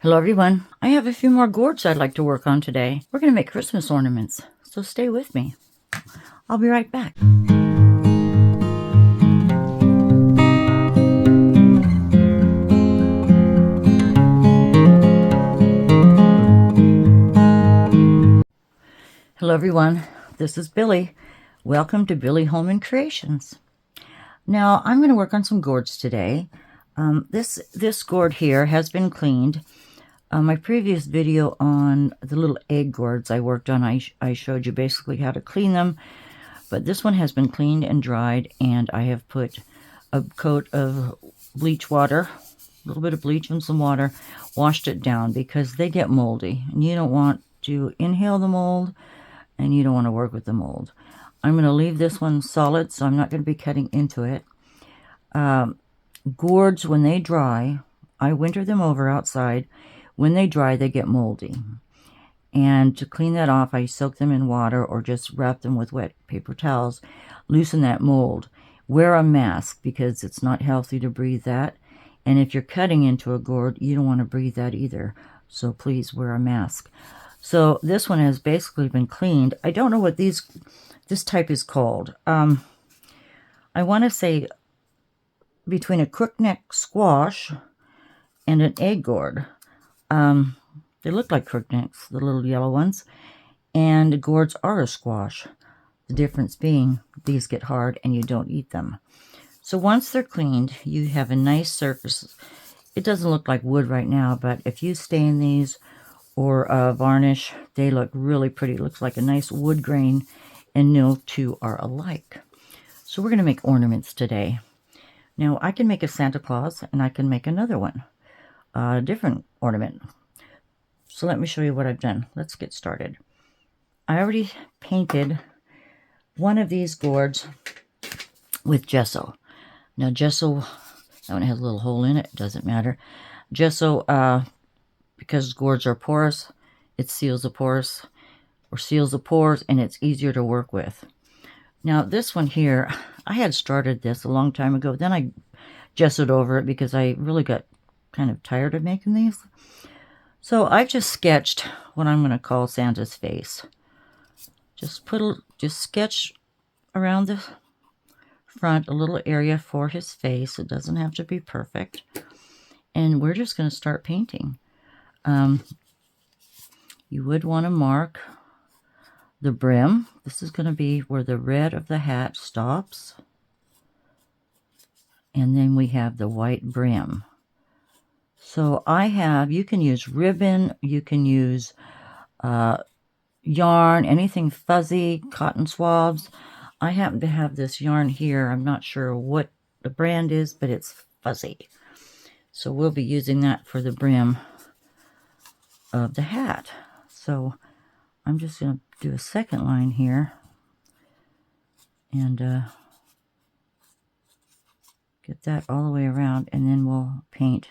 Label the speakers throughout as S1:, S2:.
S1: Hello everyone. I have a few more gourds I'd like to work on today. We're going to make Christmas ornaments, so stay with me. I'll be right back. Hello everyone, this is Billie. Welcome to Billie Holman Creations. Now I'm going to work on some gourds today. This gourd here has been cleaned. My previous video on the little egg gourds I worked on, I showed you basically how to clean them. But this one has been cleaned and dried, and I have put a coat of bleach water, a little bit of bleach and some water, washed it down because they get moldy. And you don't want to inhale the mold, and you don't want to work with the mold. I'm going to leave this one solid, so I'm not going to be cutting into it. Gourds, when they dry, I winter them over outside. When they dry, they get moldy. And to clean that off, I soak them in water or just wrap them with wet paper towels. Loosen that mold. Wear a mask because it's not healthy to breathe that. And if you're cutting into a gourd, you don't want to breathe that either. So please wear a mask. So this one has basically been cleaned. I don't know what this type is called. I want to say between a crookneck squash and an egg gourd. They look like crooknecks, the little yellow ones, and gourds are a squash. The difference being these get hard and you don't eat them. So once they're cleaned, you have a nice surface. It doesn't look like wood right now, but if you stain these or varnish, they look really pretty. It looks like a nice wood grain, and no two are alike. So we're going to make ornaments today. Now I can make a Santa Claus and I can make another one, a different ornament. So let me show you what I've done. Let's get started. I already painted one of these gourds with gesso. Now gesso, that one has a little hole in it, doesn't matter. Gesso, because gourds are porous, it seals the pores, and it's easier to work with. Now this one here, I had started this a long time ago. Then I gessoed over it because I really got kind of tired of making these. So I've just sketched what I'm going to call Santa's face. Just sketch around the front a little area for his face. It doesn't have to be perfect. And we're just going to start painting. You would want to mark the brim. This is going to be where the red of the hat stops. And then we have the white brim. So you can use ribbon, you can use yarn, anything fuzzy, cotton swabs. I happen to have this yarn here. I'm not sure what the brand is, but it's fuzzy. So we'll be using that for the brim of the hat. So I'm just going to do a second line here and get that all the way around, and then we'll paint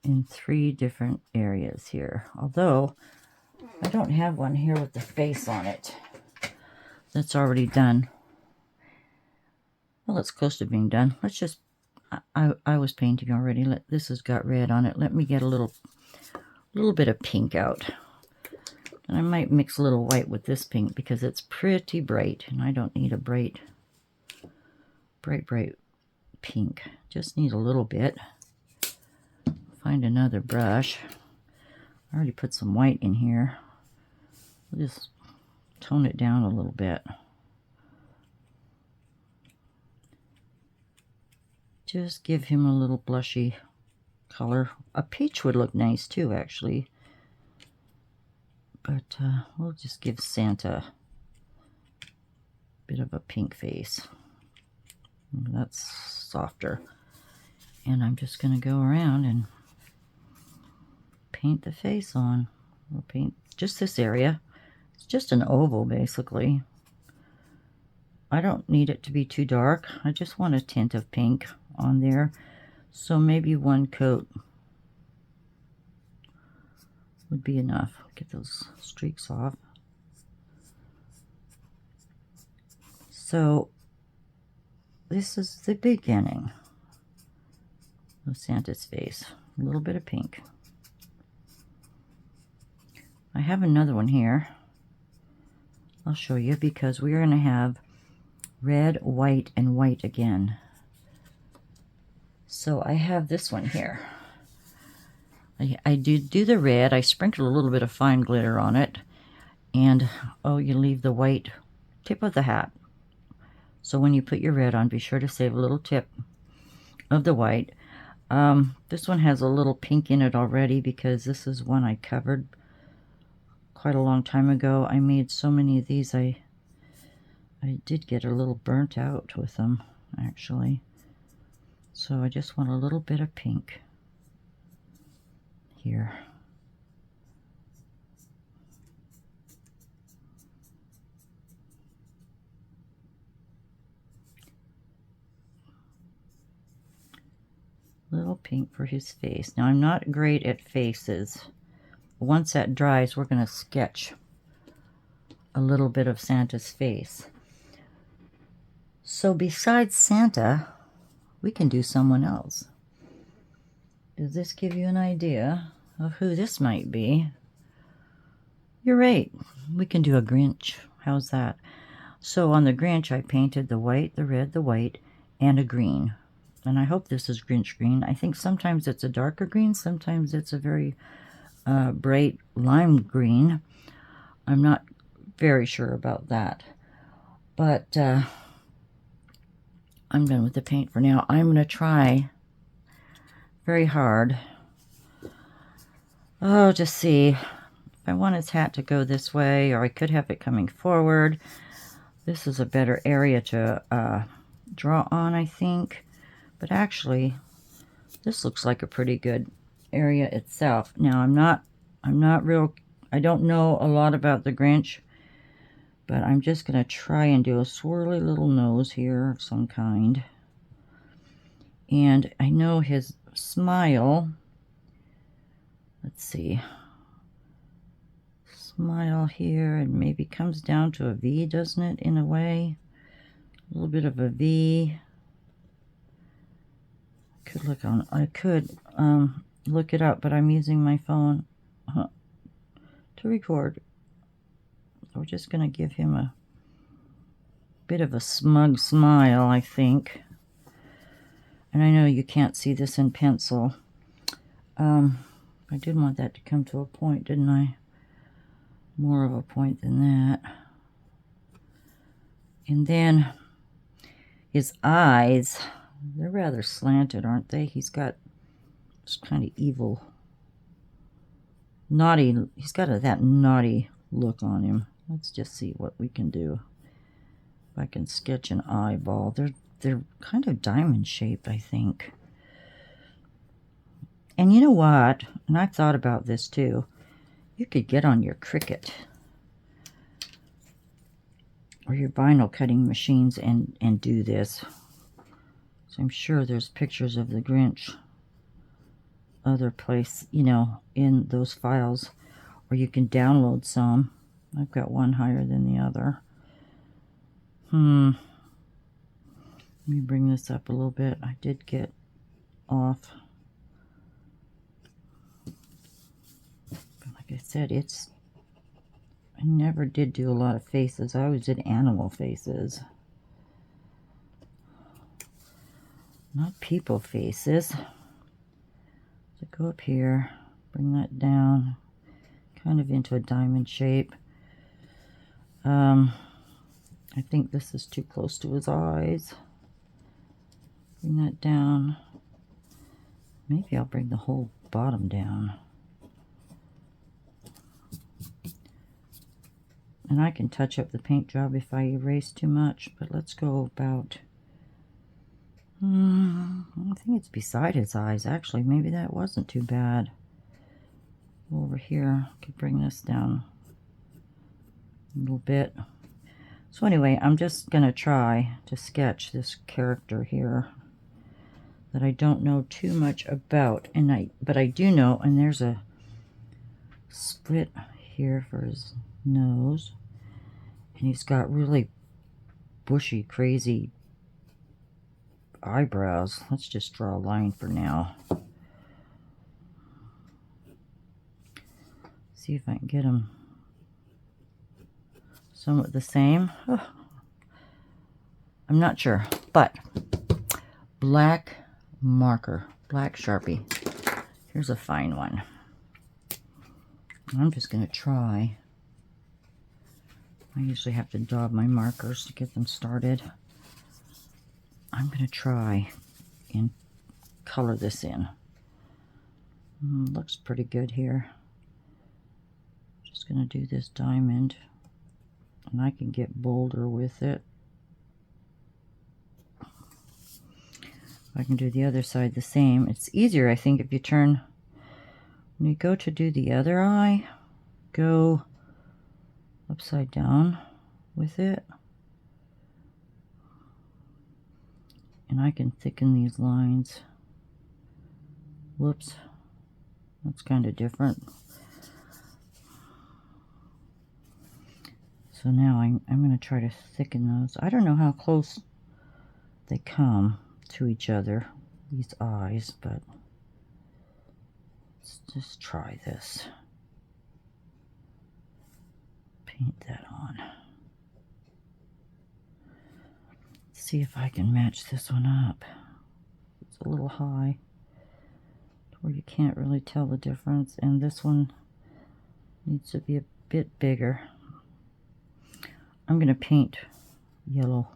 S1: in 3 different areas here. Although I don't have one here with the face on it. That's already done. Well, it's close to being done. Let's just, I was painting already. This has got red on it. Let me get a little bit of pink out. And I might mix a little white with this pink because it's pretty bright, and I don't need a bright pink. Just need a little bit. Find another brush. I already put some white in here. We'll just tone it down a little bit. Just give him a little blushy color. A peach would look nice too, actually. But we'll just give Santa a bit of a pink face. That's softer. And I'm just going to go around and paint the face on. We'll paint just this area. It's just an oval, basically. I don't need it to be too dark. I just want a tint of pink on there. So maybe 1 coat would be enough. Get those streaks off. So this is the beginning of Santa's face. A little bit of pink. I have another one here. I'll show you because we're going to have red, white, and white again. So I have this one here. I do the red. I sprinkle a little bit of fine glitter on it. And, oh, you leave the white tip of the hat. So when you put your red on, be sure to save a little tip of the white. This one has a little pink in it already because this is one I covered quite a long time ago. I made so many of these, I did get a little burnt out with them, actually. So I just want a little bit of pink here. Little pink for his face. Now, I'm not great at faces. Once that dries, we're going to sketch a little bit of Santa's face. So besides Santa, we can do someone else. Does this give you an idea of who this might be? You're right. We can do a Grinch. How's that? So on the Grinch, I painted the white, the red, the white, and a green. And I hope this is Grinch green. I think sometimes it's a darker green. Sometimes it's a very bright lime green. I'm not very sure about that. But I'm done with the paint for now. I'm going to try very hard. Oh, just see if I want his hat to go this way, or I could have it coming forward. This is a better area to draw on, I think. But actually, this looks like a pretty good area itself. Now, I don't know a lot about the Grinch, but I'm just going to try and do a swirly little nose here of some kind. And I know his smile, let's see, smile here, and maybe comes down to a V, doesn't it, in a way? A little bit of a V. I could look it up, but I'm using my phone to record. So we're just going to give him a bit of a smug smile, I think. And I know you can't see this in pencil. I did want that to come to a point, didn't I? More of a point than that. And then his eyes, they're rather slanted, aren't they? He's got this kind of evil, naughty, he's got that naughty look on him. Let's just see what we can do. If I can sketch an eyeball. They're kind of diamond shaped, I think. And you know what? And I've thought about this too. You could get on your Cricut or your vinyl cutting machines and do this. So I'm sure there's pictures of the Grinch other place, you know, in those files. Or you can download some. I've got one higher than the other. Let me bring this up a little bit. I did get off. But like I said, I never did do a lot of faces. I always did animal faces. Not people faces. So go up here, bring that down, kind of into a diamond shape. I think this is too close to his eyes. Bring that down. Maybe I'll bring the whole bottom down. And I can touch up the paint job if I erase too much, but let's go about, I think it's beside his eyes, actually. Maybe that wasn't too bad. Over here, I could bring this down a little bit. So anyway, I'm just going to try to sketch this character here that I don't know too much about, but I do know, and there's a split here for his nose, and he's got really bushy, crazy eyebrows. Let's just draw a line for now. see if I can get them somewhat the same. Oh, I'm not sure, but black marker, black Sharpie. Here's a fine one. I'm just going to try. I usually have to daub my markers to get them started. I'm going to try and color this in. Looks pretty good here. Just going to do this diamond, and I can get bolder with it. I can do the other side the same. It's easier, I think, if you turn, when you go to do the other eye, go upside down with it. And I can thicken these lines. Whoops. That's kind of different. So now I'm going to try to thicken those. I don't know how close they come to each other, these eyes, but let's just try this. Paint that on. See if I can match this one up. It's a little high where you can't really tell the difference, and this one needs to be a bit bigger. I'm going to paint yellow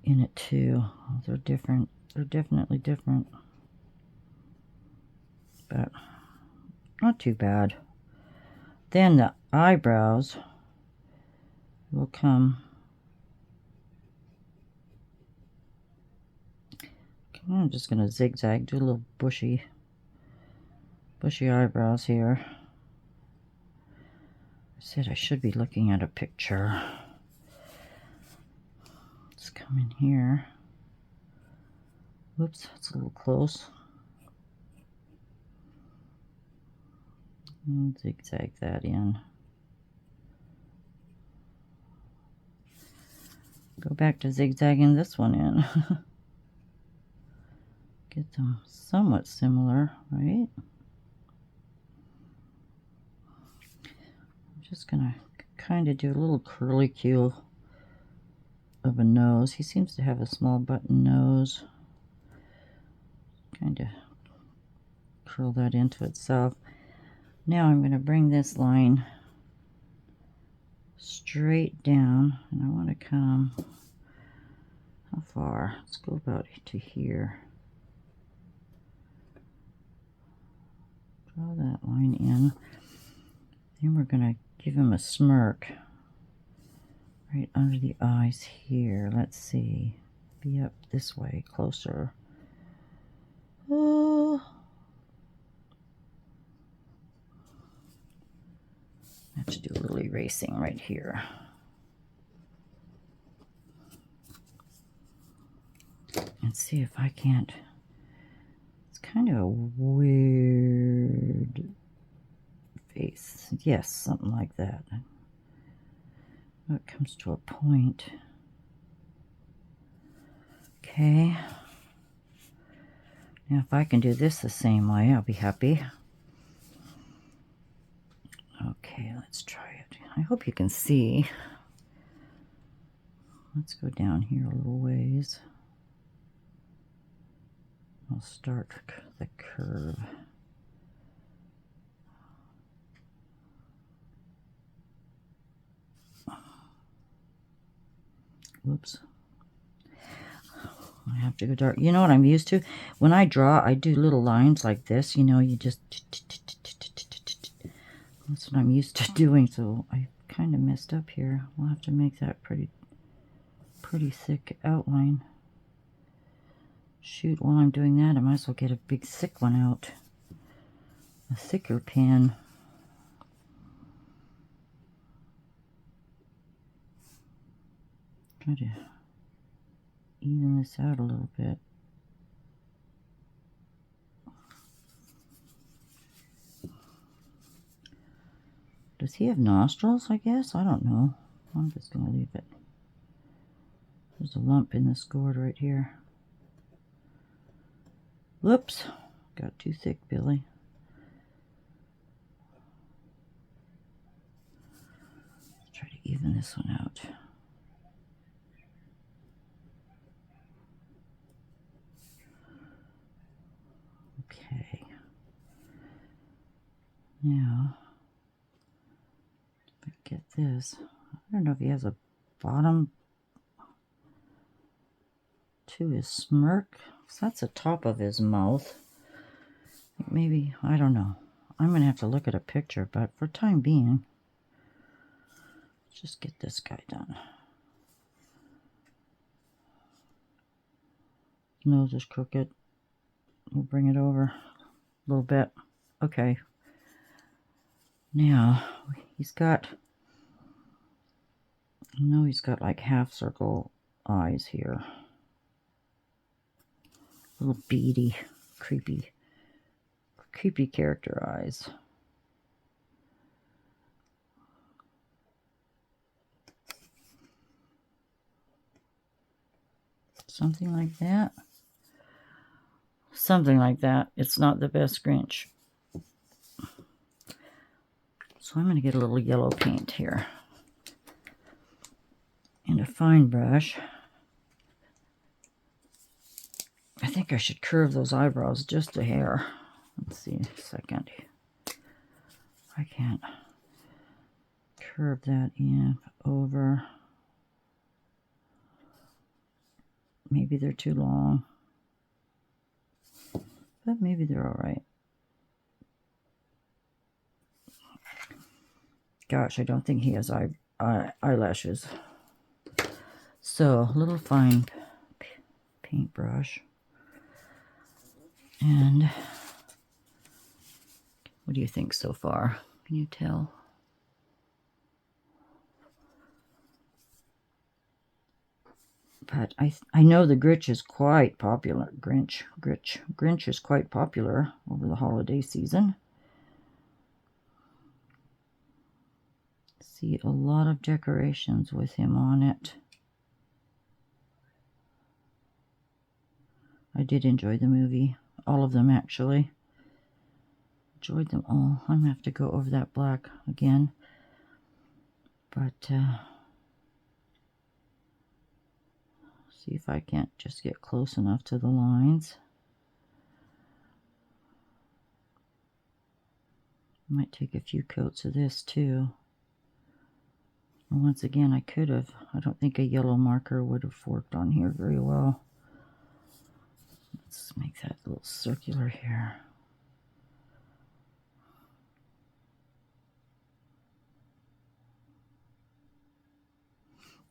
S1: in it too. They're different. They're definitely different, but not too bad. Then the eyebrows will come. I'm just going to zigzag, do a little bushy eyebrows here. I said I should be looking at a picture. Let's come in here. Whoops, that's a little close. And zigzag that in. Go back to zigzagging this one in. Get them somewhat similar, right? I'm just gonna kind of do a little curly Q of a nose. He seems to have a small button nose. Kind of curl that into itself. Now I'm going to bring this line straight down, and I want to come, how far? Let's go about to here. Draw that line in. Then we're going to give him a smirk right under the eyes here. Let's see. Be up this way, closer. Oh. I have to do a little erasing right here. And see if I can't. It's kind of a weird face. Yes, something like that. When it comes to a point. Okay. Now if I can do this the same way, I'll be happy. Okay, let's try it. I hope you can see. Let's go down here a little ways. I'll start the curve. Whoops. I have to go dark. You know what I'm used to? When I draw, I do little lines like this. You know, you just... That's what I'm used to doing, so I kind of messed up here. We'll have to make that pretty thick outline. Shoot, while I'm doing that, I might as well get a big thick one out. A thicker pen. Try to even this out a little bit. Does he have nostrils, I guess? I don't know. I'm just going to leave it. There's a lump in this gourd right here. Whoops. Got too thick, Billy. even this one out. Okay. Now, if I get this, I don't know if he has a bottom to his smirk. So that's the top of his mouth. Maybe, I don't know. I'm going to have to look at a picture, but for time being, let's just get this guy done. Nose is crooked. We'll bring it over a little bit. Okay. Now, he's got, I know he's got like half circle eyes here. Little beady, creepy character eyes. Something like that. Something like that. It's not the best Grinch. So I'm going to get a little yellow paint here. And a fine brush. I think I should curve those eyebrows just a hair. Let's see a second. I can't curve that in over. Maybe they're too long. But maybe they're all right. Gosh, I don't think he has eyelashes. So, a little fine paintbrush. And what do you think so far? Can you tell? But I know the Grinch is quite popular. Grinch is quite popular over the holiday season. See a lot of decorations with him on it. I did enjoy the movie. All of them, actually. Enjoyed them all. I'm going to have to go over that black again. But, see if I can't just get close enough to the lines. Might take a few coats of this, too. And once again, I could have. I don't think a yellow marker would have worked on here very well. Let's make that a little circular here.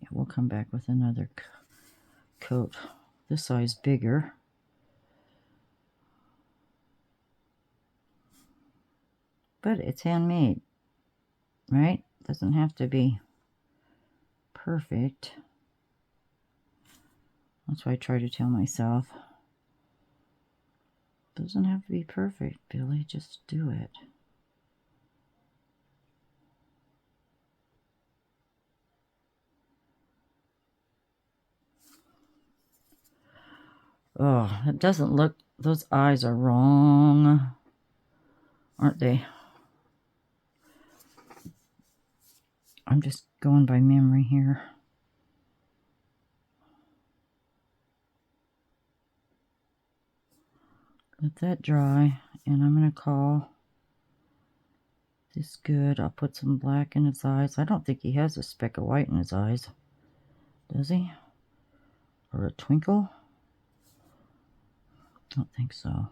S1: Yeah, we'll come back with another coat this size bigger. But it's handmade, right? Doesn't have to be perfect. That's what I try to tell myself. Doesn't have to be perfect, Billy. Just do it. Oh, it doesn't look, those eyes are wrong, aren't they? I'm just going by memory here. Let that dry, and I'm going to call this good. I'll put some black in his eyes. I don't think he has a speck of white in his eyes. Does he? Or a twinkle? Don't think so.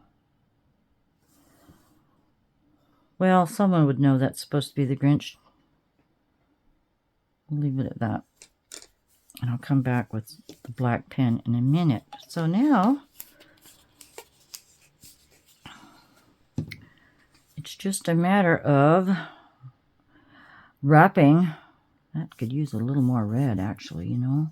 S1: Well, someone would know that's supposed to be the Grinch. We'll leave it at that. And I'll come back with the black pen in a minute. So now, it's just a matter of wrapping. That could use a little more red, actually, you know.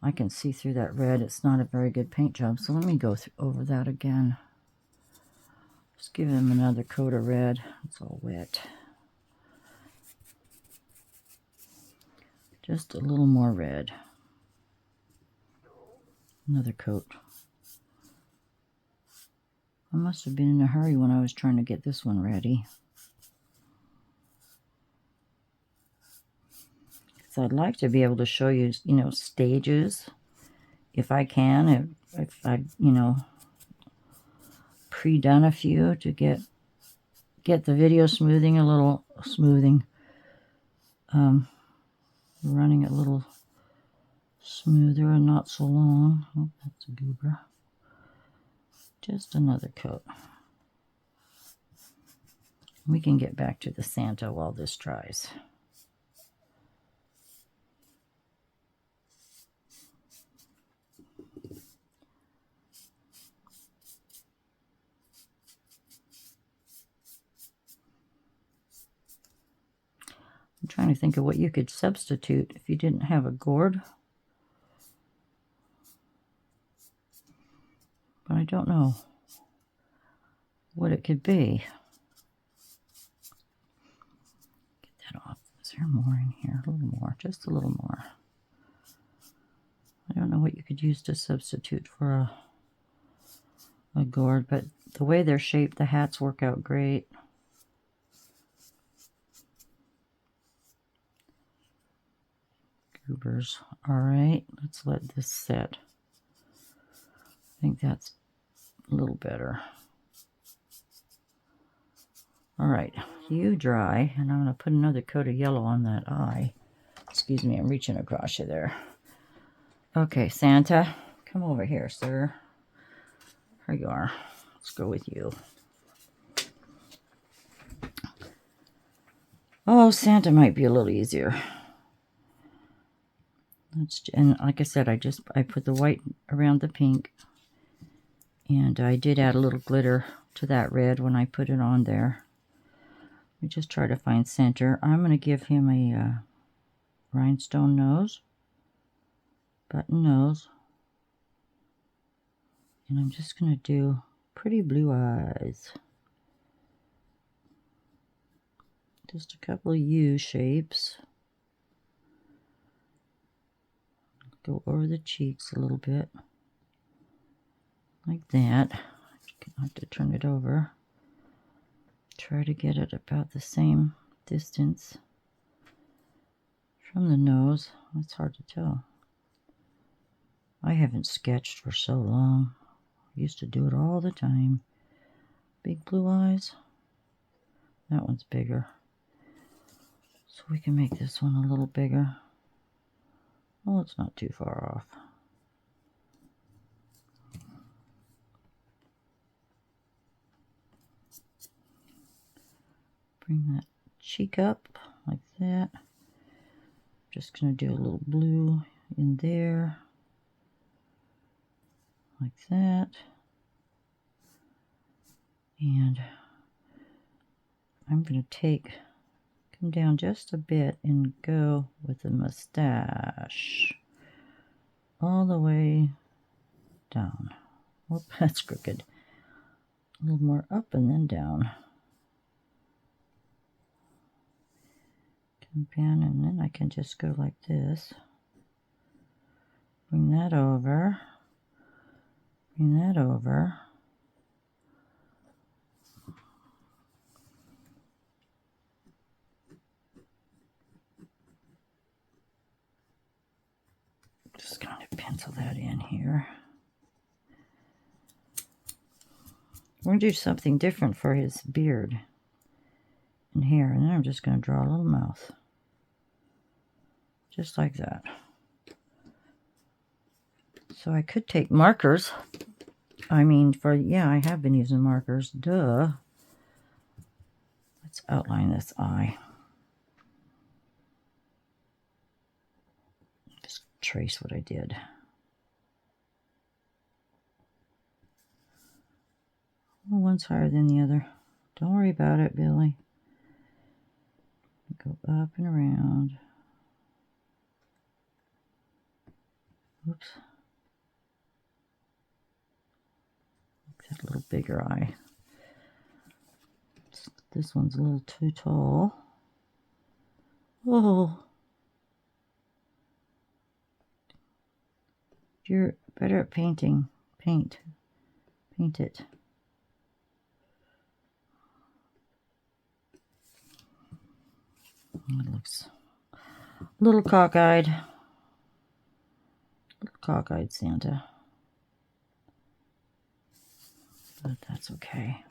S1: I can see through that red. It's not a very good paint job. So let me go over that again. Just give him another coat of red. It's all wet. Just a little more red. Another coat. I must have been in a hurry when I was trying to get this one ready. So I'd like to be able to show you, you know, stages, if I can, if I, you know, pre-done a few to get the video smoothing, running a little smoother and not so long. Oh, that's a goober. Just another coat. We can get back to the Santa while this dries. I'm trying to think of what you could substitute if you didn't have a gourd. But I don't know what it could be. Get that off. Is there more in here? A little more, just a little more. I don't know what you could use to substitute for a gourd, but the way they're shaped, the hats work out great. Goobers. All right, let's let this set. I think that's a little better. All right, you dry, and I'm going to put another coat of yellow on that eye. Excuse me, I'm reaching across you there. Okay, Santa, come over here, sir. Here you are. Let's go with you. Oh, Santa might be a little easier. And like I said, I put the white around the pink, and I did add a little glitter to that red when I put it on there. We just try to find center. I'm going to give him a rhinestone nose, button nose, and I'm just going to do pretty blue eyes. Just a couple of U shapes. Go over the cheeks a little bit, like that. I have to turn it over. Try to get it about the same distance from the nose. It's hard to tell. I haven't sketched for so long. I used to do it all the time. Big blue eyes. That one's bigger. So we can make this one a little bigger. Well, it's not too far off. Bring that cheek up like that. Just going to do a little blue in there. Like that. And I'm going to come down just a bit and go with the mustache all the way down. Whoop, that's crooked. A little more up and then down. Come down, and then I can just go like this. Bring that over. Bring that over. Just kind of pencil that in here. We're going to do something different for his beard and hair. And then I'm just going to draw a little mouth. Just like that. So I could take markers. I mean, I have been using markers. Duh. Let's outline this eye. Just trace what I did. Well, one's higher than the other. Don't worry about it, Billy. Go up and around. Oops. Make that a little bigger eye. This one's a little too tall. Oh. You're better at painting. Paint it. It looks Little cockeyed Santa. But that's okay.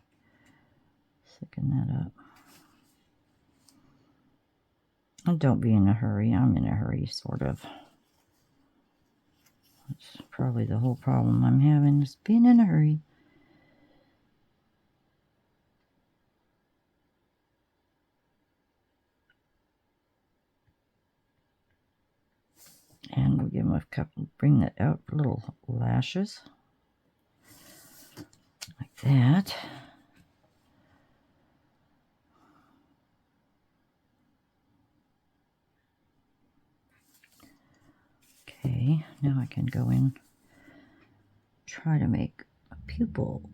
S1: Thicken that up. And don't be in a hurry. I'm in a hurry, sort of. That's probably the whole problem I'm having, is being in a hurry. And we'll give him a couple, bring that out, little lashes. Like that. Okay, now I can go in, try to make a pupil.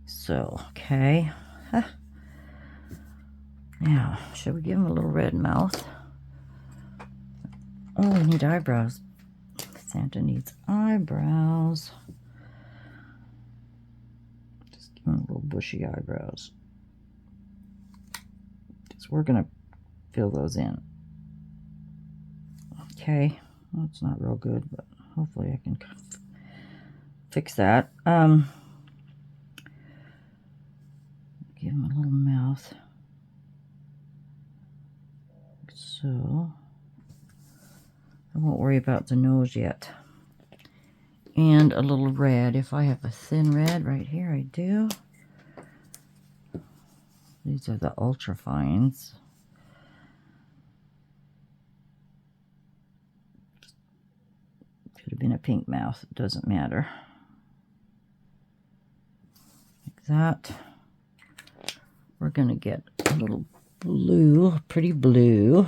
S1: So, okay. Now, should we give him a little red mouth? Oh, we need eyebrows. Santa needs eyebrows. Just give him a little bushy eyebrows. Because we're going to fill those in. Okay. Well, it's not real good, but hopefully I can fix that. Give him a little mouth. So, I won't worry about the nose yet. And a little red. If I have a thin red right here, I do. These are the ultra fines. Could have been a pink mouth. It doesn't matter. Like that. We're going to get a little blue, pretty blue.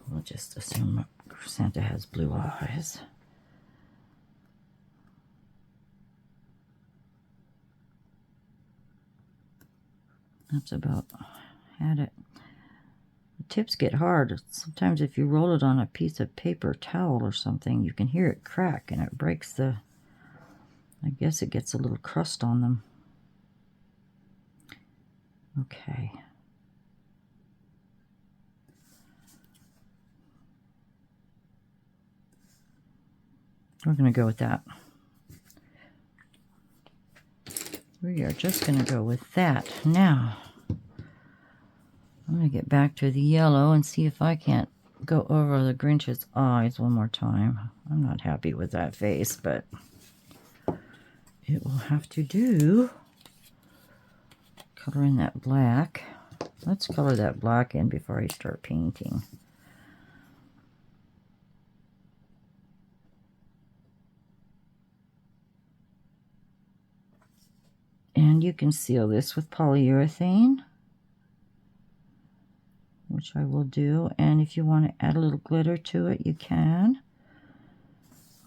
S1: We'll just assume Santa has blue eyes. That's about had it. The tips get hard. Sometimes if you roll it on a piece of paper towel or something, you can hear it crack and it breaks the, I guess it gets a little crust on them. Okay. We're going to go with that. We are just going to go with that. Now, I'm going to get back to the yellow and see if I can't go over the Grinch's eyes one more time. I'm not happy with that face, but it will have to do. Color in that black. Let's color that black in before I start painting. And you can seal this with polyurethane, which I will do. And if you want to add a little glitter to it, you can.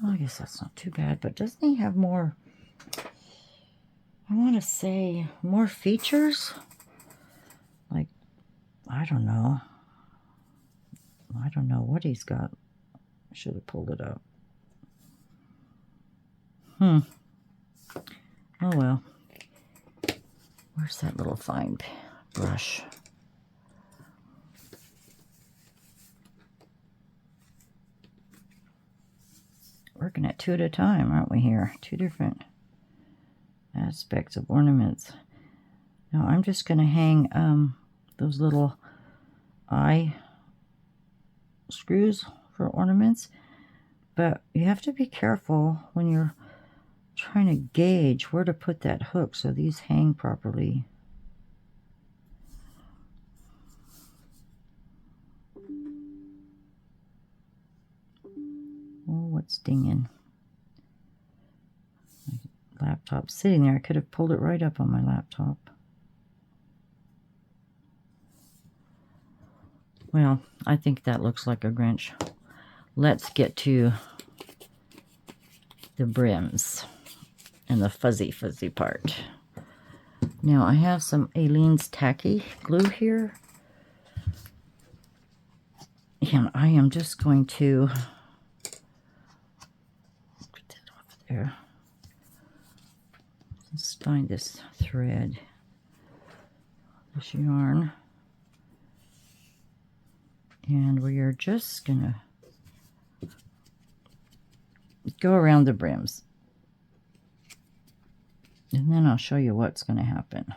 S1: Well, I guess that's not too bad, but doesn't he have more, I want to say, more features? Like, I don't know. I don't know what he's got. I should have pulled it up. Oh well. Where's that little fine brush? Working at two at a time, aren't we here? Two different aspects of ornaments. Now I'm just going to hang those little eye screws for ornaments, but you have to be careful when you're trying to gauge where to put that hook so these hang properly. Oh, what's dinging? My laptop's sitting there. I could have pulled it right up on my laptop. Well, I think that looks like a Grinch. Let's get to the brims and the fuzzy part. Now I have some Aleene's tacky glue here. And I am just going to There. Let's find this thread, this yarn, and we are just gonna go around the brims, and then I'll show you what's going to happen.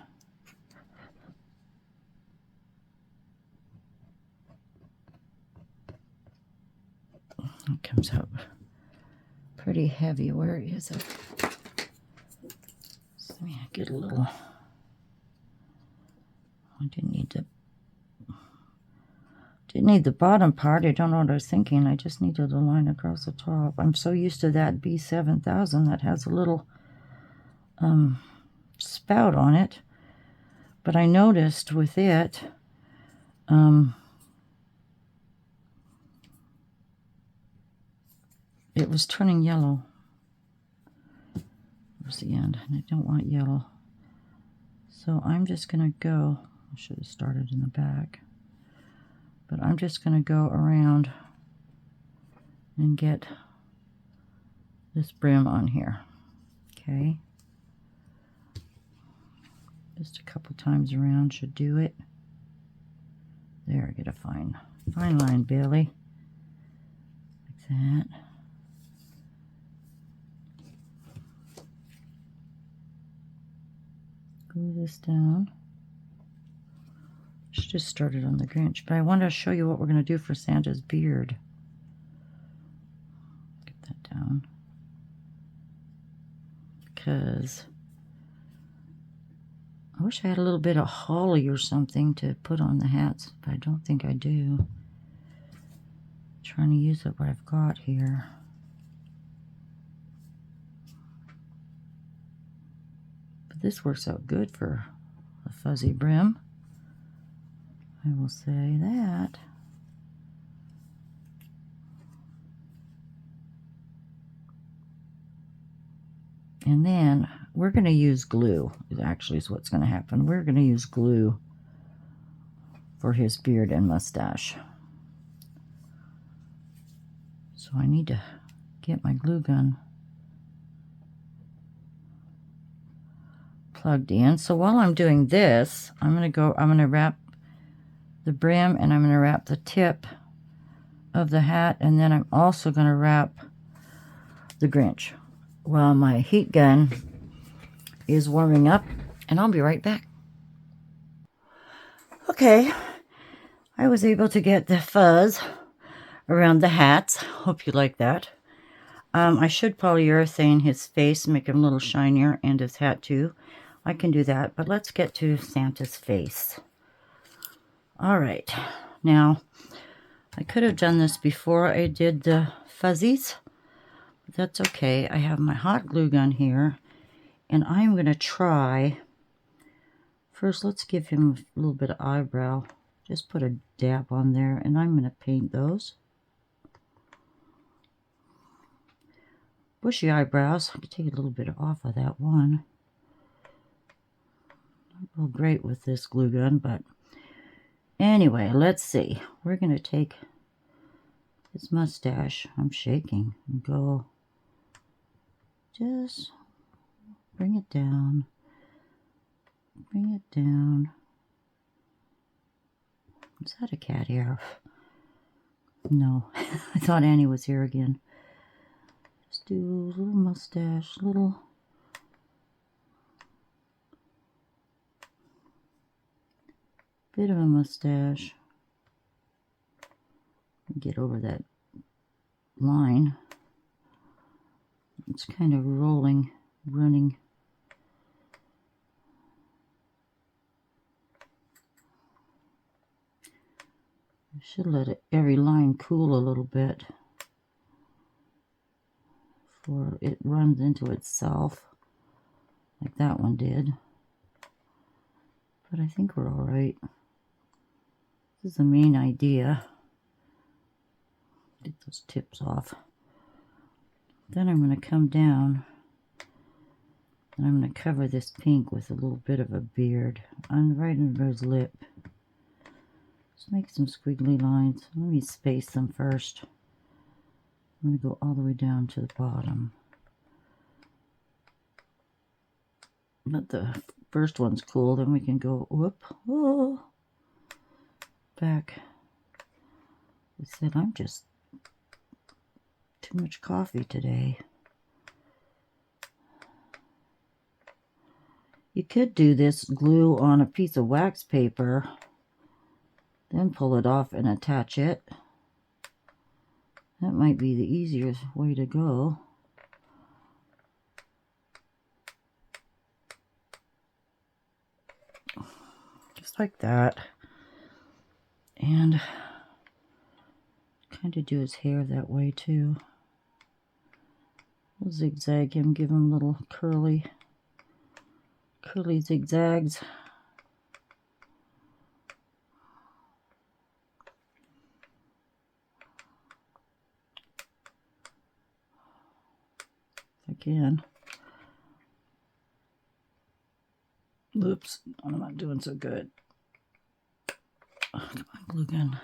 S1: It comes out pretty heavy. Where is it? Let me get a little. I didn't need the bottom part. I don't know what I was thinking. I just needed a line across the top. I'm so used to that B7000 that has a little spout on it, but I noticed with it it was turning yellow. Where's the end? And I don't want yellow, so I'm just gonna go. I should have started in the back, but I'm just gonna go around and get this brim on here. Okay, just a couple times around should do it. There, get a fine line, Billie, like that. Glue this down. Should just started on the Grinch, but I want to show you what we're going to do for Santa's beard. Get that down, because I wish I had a little bit of holly or something to put on the hats, but I don't think I do. I'm trying to use up what I've got here. But this works out good for a fuzzy brim, I will say that. And then we're going to use glue. It actually is what's going to happen. We're going to use glue for his beard and mustache. So I need to get my glue gun plugged in. So while I'm doing this, I'm going to wrap the brim, and I'm going to wrap the tip of the hat, and then I'm also going to wrap the Grinch while my heat gun is warming up, and I'll be right back. Okay, I was able to get the fuzz around the hats. Hope you like that. I should polyurethane his face, make him a little shinier, and his hat too. I can do that, but let's get to Santa's face. All right, now I could have done this before I did the fuzzies, but that's okay. I have my hot glue gun here, and I'm going to try. First, let's give him a little bit of eyebrow. Just put a dab on there, and I'm going to paint those. Bushy eyebrows. I can take a little bit off of that one. Not real great with this glue gun, but anyway, let's see. We're going to take his mustache. I'm shaking. And go. Just bring it down. Bring it down. Is that a cat hair? No. I thought Annie was here again. Just do a little mustache, little. Bit of a mustache. Get over that line. It's kind of rolling, running. I should let every line cool a little bit before it runs into itself, like that one did. But I think we're all right. This is the main idea. Get those tips off. Then I'm going to come down and I'm going to cover this pink with a little bit of a beard right under his lip. Just make some squiggly lines. Let me space them first. I'm going to go all the way down to the bottom. But the first one's cool. Then we can go back. I said, I'm just too much coffee today. You could do this glue on a piece of wax paper, then pull it off and attach it. That might be the easiest way to go. Just like that. And kind of do his hair that way too. We'll zigzag him, give him little curly zigzags. Again. Oops, I'm not doing so good. Oh, come on, glue gun.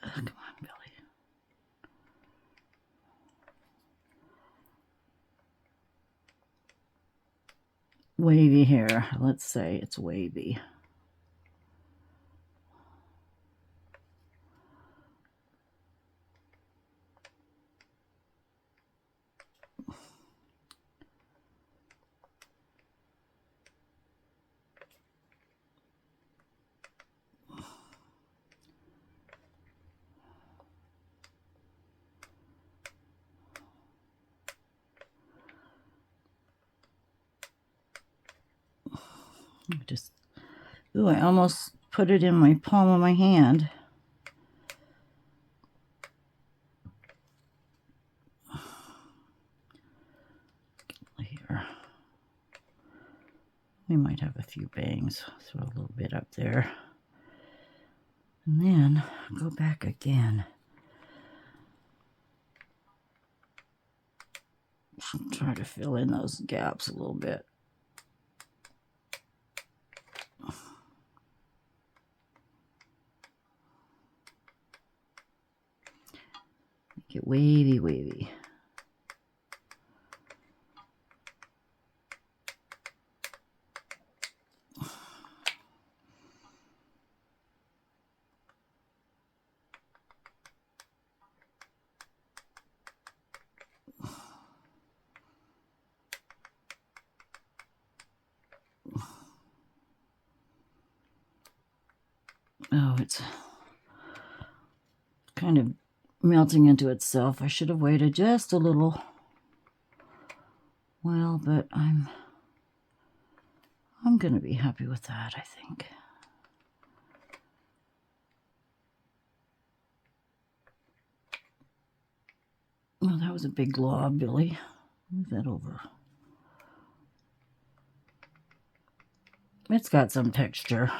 S1: Oh, come on, Billie. Wavy hair. Let's say it's wavy. Just, ooh, I almost put it in my palm of my hand. Here. We might have a few bangs. Throw a little bit up there. And then go back again. Try to fill in those gaps a little bit. Make it wavy, wavy. Oh, it's kind of melting into itself. I should have waited just a little while, but I'm going to be happy with that, I think. Oh, that was a big glob, Billie. Move that over. It's got some texture.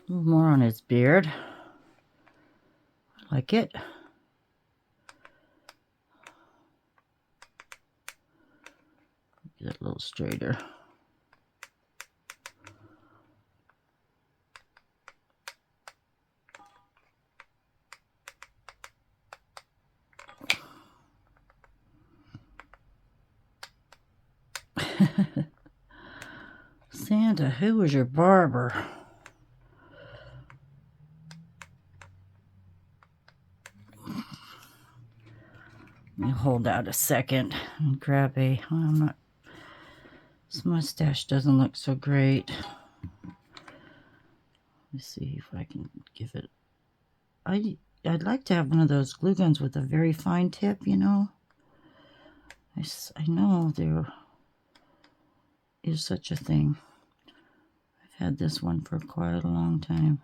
S1: A little more on his beard. I like it. Get it a little straighter. Santa, who was your barber? Let me hold out a second and grab a, I'm not, this mustache doesn't look so great. Let's see if I can give it, I'd like to have one of those glue guns with a very fine tip, you know. I know there is such a thing. had this one for quite a long time.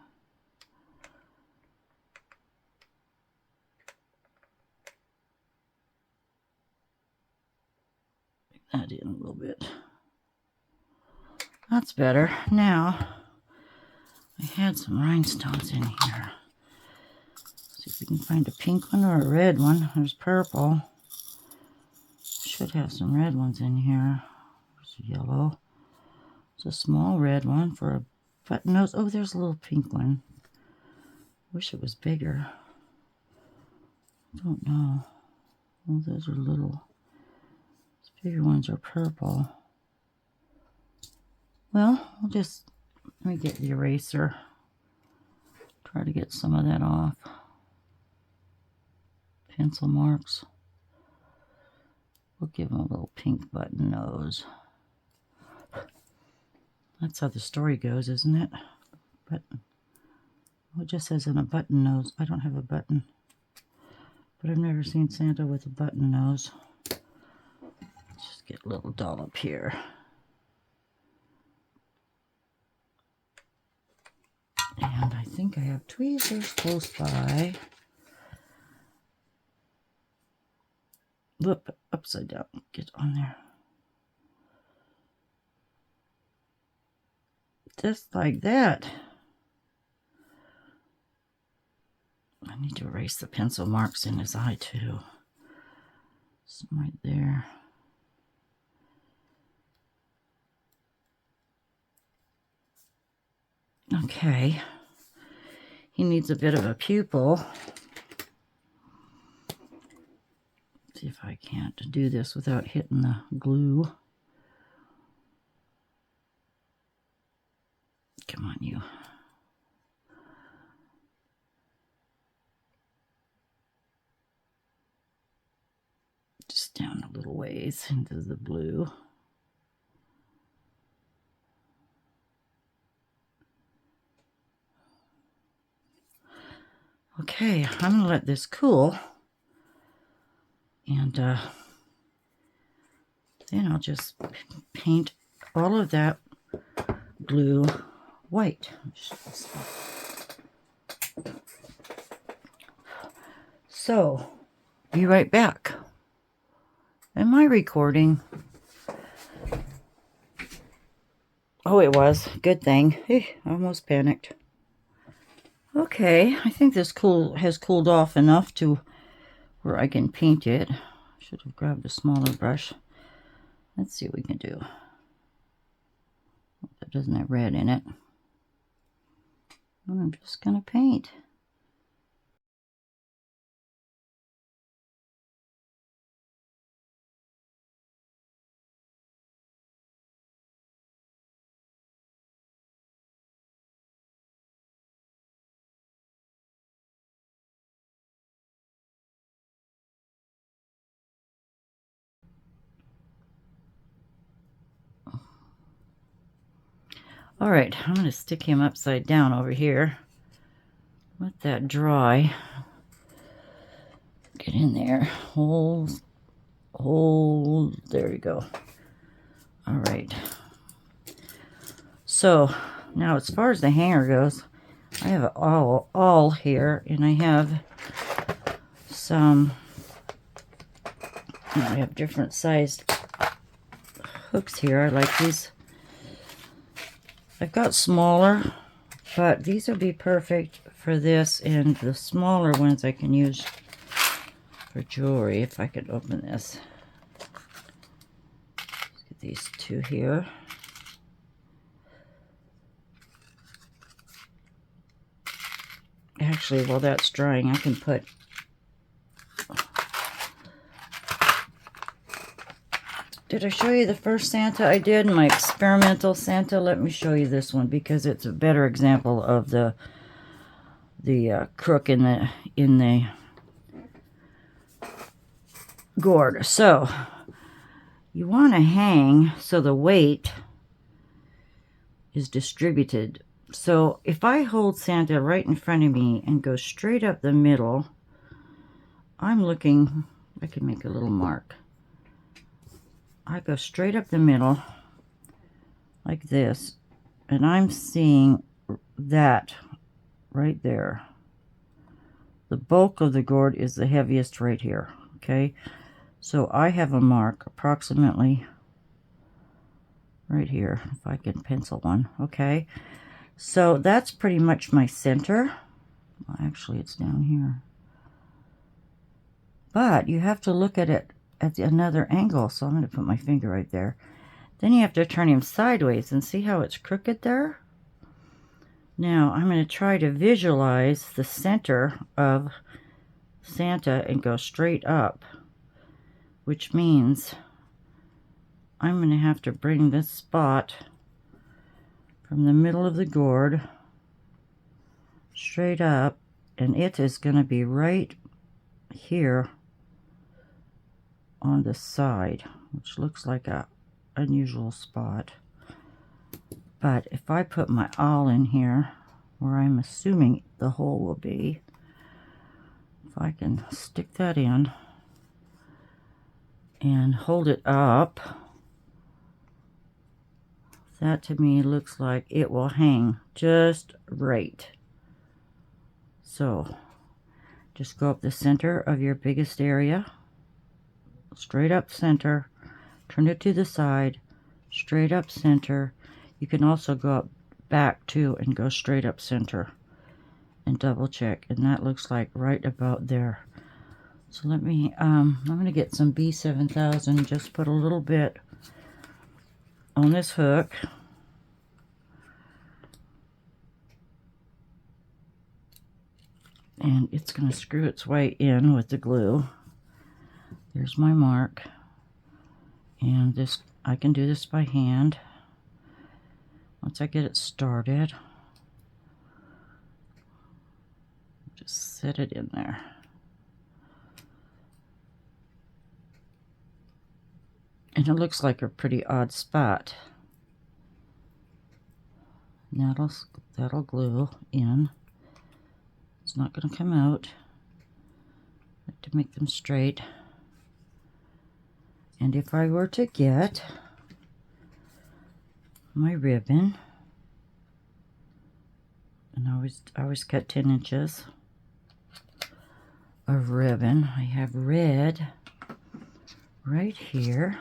S1: That in a little bit. That's better. Now, I had some rhinestones in here. See if we can find a pink one or a red one. There's purple. Should have some red ones in here. There's a yellow. There's a small red one for a button nose. Oh, there's a little pink one. Wish it was bigger. I don't know. Oh, those are little. These bigger ones are purple. Well, I'll just, let me get the eraser. Try to get some of that off. Pencil marks. We'll give them a little pink button nose. That's how the story goes, isn't it? Button. Well, it just says in a button nose. I don't have a button. But I've never seen Santa with a button nose. Just get a little dollop here. And I think I have tweezers close by. Whoop, upside down. Get on there. Just like that. I need to erase the pencil marks in his eye too. Some right there. Okay. He needs a bit of a pupil. See if I can't do this without hitting the glue. Come on, you. Just down a little ways into the blue. Okay, I'm going to let this cool. And then I'll just paint all of that glue white. So, be right back. Am I recording? Oh, it was. Good thing. I almost panicked. Okay, I think this has cooled off enough to where I can paint it. Should have grabbed a smaller brush. Let's see what we can do. That doesn't have red in it. And I'm just going to paint. All right, I'm going to stick him upside down over here. Let that dry. Get in there. Hold. There you go. All right. So now as far as the hanger goes, I have it all here, and I have some, I have different sized hooks here. I like these. I've got smaller, but these would be perfect for this, and the smaller ones I can use for jewelry. If I could open this. Let's get these two here. Actually, while that's drying, I can put Did I show you the first Santa I did, my experimental Santa? Let me show you this one because it's a better example of the crook in the gourd. So you want to hang so the weight is distributed. So if I hold Santa right in front of me and go straight up the middle, I'm looking, I can make a little mark. I go straight up the middle like this, and I'm seeing that right there. The bulk of the gourd is the heaviest right here, okay? So I have a mark approximately right here, if I can pencil one, okay? So that's pretty much my center. Well, actually, it's down here. But you have to look at it at another angle, so I'm going to put my finger right there. Then you have to turn him sideways and see how it's crooked there? Now, I'm going to try to visualize the center of Santa and go straight up, which means I'm going to have to bring this spot from the middle of the gourd straight up, and it is going to be right here on the side, which looks like a unusual spot. But if I put my awl in here, where I'm assuming the hole will be, if I can stick that in and hold it up, that to me looks like it will hang just right. So just go up the center of your biggest area, straight up center, turn it to the side, straight up center. You can also go up back too and go straight up center and double check, and that looks like right about there. So let me I'm going to get some B7000, just put a little bit on this hook, and it's going to screw its way in with the glue. There's my mark, and this, I can do this by hand once I get it started. Just set it in there. And it looks like a pretty odd spot. That'll glue in. It's not going to come out. I have to make them straight. And if I were to get my ribbon, and I always cut 10 inches of ribbon. I have red right here.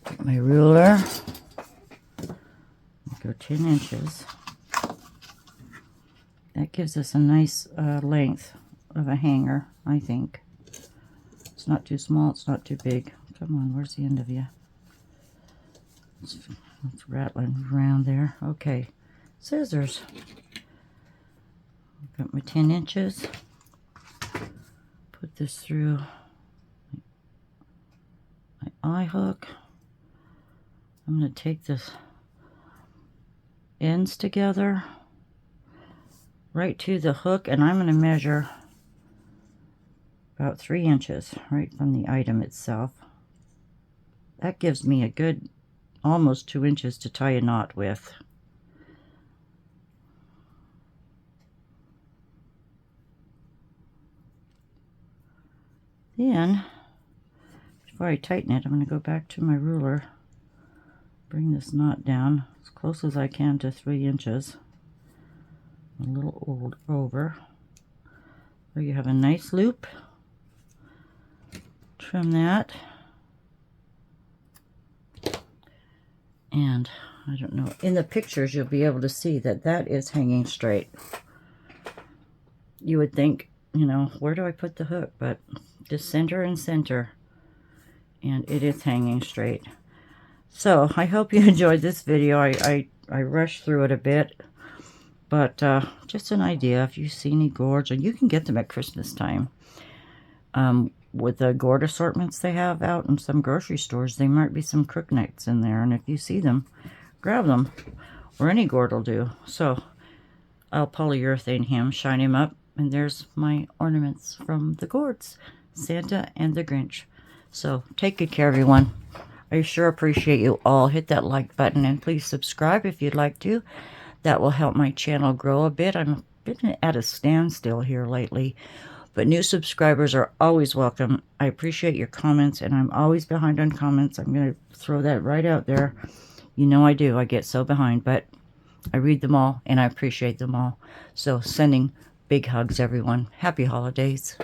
S1: Get my ruler. Go 10 inches. That gives us a nice length of a hanger, I think. It's not too small, it's not too big. Come on, where's the end of you? It's rattling around there. Okay, scissors. Got my 10 inches. Put this through my eye hook. I'm going to take this ends together right to the hook, and I'm going to measure about 3 inches right from the item itself. That gives me a good almost 2 inches to tie a knot with. Then, before I tighten it, I'm going to go back to my ruler, bring this knot down as close as I can to 3 inches, a little over. There you have a nice loop. Trim that. And I don't know, in the pictures you'll be able to see that that is hanging straight. You would think, you know, where do I put the hook? But just center and center, and it is hanging straight. So I hope you enjoyed this video. I rushed through it a bit, but just an idea. If you see any gourds, and you can get them at Christmas time, with the gourd assortments they have out in some grocery stores, there might be some crook necks in there, and if you see them, grab them, or any gourd will do. So I'll polyurethane him, shine him up, and there's my ornaments from the gourds, Santa and the Grinch. So take good care, everyone. I sure appreciate you all. Hit that like button, and please subscribe if you'd like to. That will help my channel grow a bit. I'm been at a standstill here lately, But new subscribers are always welcome. I appreciate your comments, and I'm always behind on comments. I'm going to throw that right out there. You know I do. I get so behind, but I read them all, and I appreciate them all. So sending big hugs, everyone. Happy holidays.